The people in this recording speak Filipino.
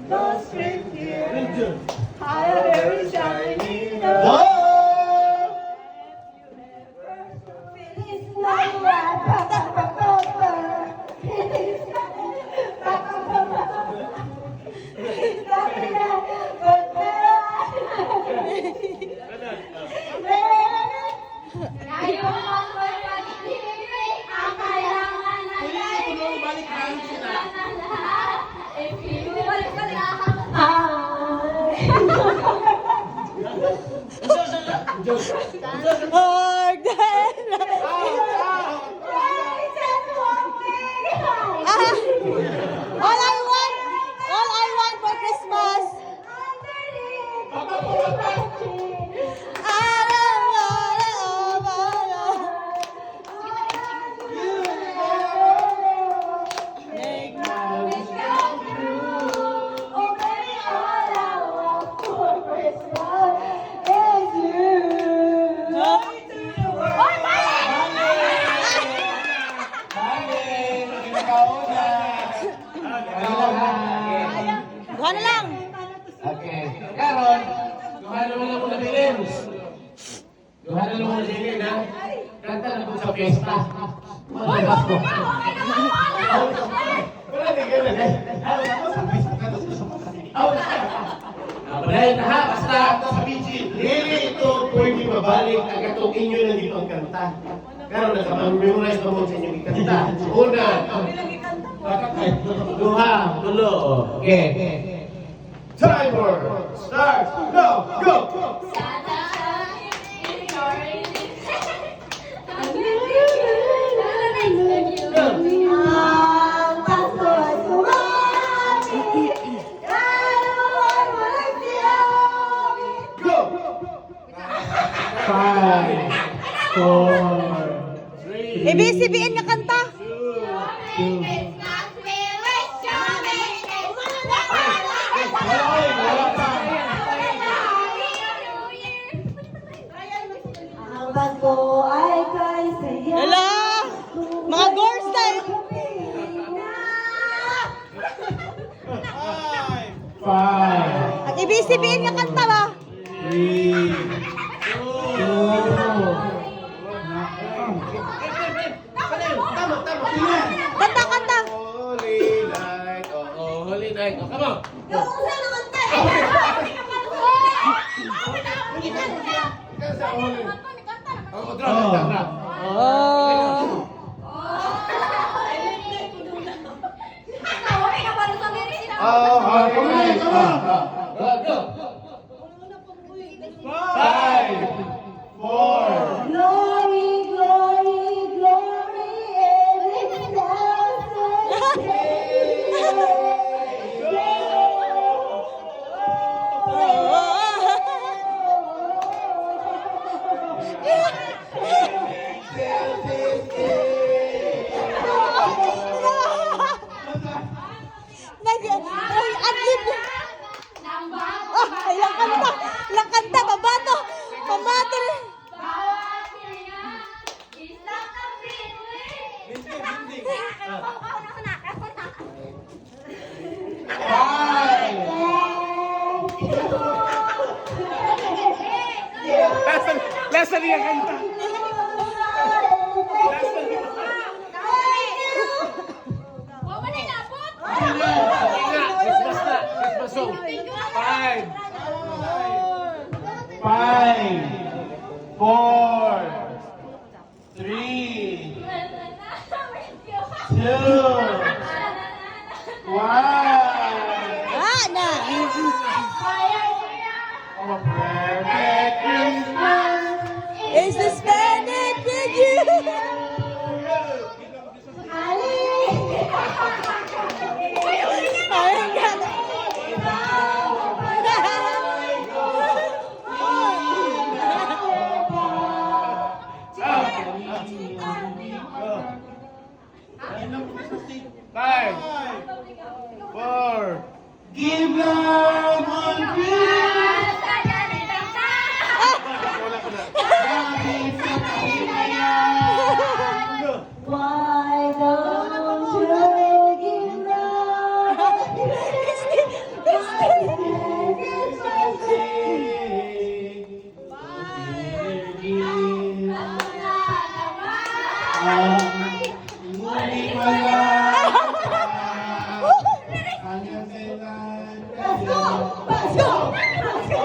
Those reindeer are very shiny. Feliz All I want for Christmas. I don't make my wish come true. Oh, baby, all I want for Christmas is you. Oy, Buha na lang. Okay. Karon, duha na muna muna bilins. Duha na muna bilin, ha? Kanta na po sa fiesta. Malabas ko. Wala di ka na. Padayon na ha, basta sa PG. Dili ito pwede mabalik ang katong inyo na dito ang kanta. Karon nakamemorize na mo sa inyong ikanta. Una. Duha. Tulo. Okay. Timer starts. No, go. Ang Pasko'y sumami, kaluan walang siyami. Go. 5, 4, 3, ABCBN nga kanta. 2, Ang Pasko ay kay saya. Hala! Mga girls tayo. 5, Ang ABCBN nga kanta ba? 3, 2, Kanta, kanta. Holy night. Oh, holy night. Oh, come on. Yung usa naman tayo. Oh, drop. Oh. Oh, holy night. Go. 5, 4, Glory, glory, glory, every thousand Adlib. Ilang kanta. Ilang kanta. Pabato. Pabato. Lasa niya kanta. Christmas song. 5, 4, 3, 2, 1. Na. Oh, perfect Christmas. Is to spend it with you. Ayun nga. Five, 4. Give love on Christmas. Why don't you give love? Pasko! Pasko! Pasko!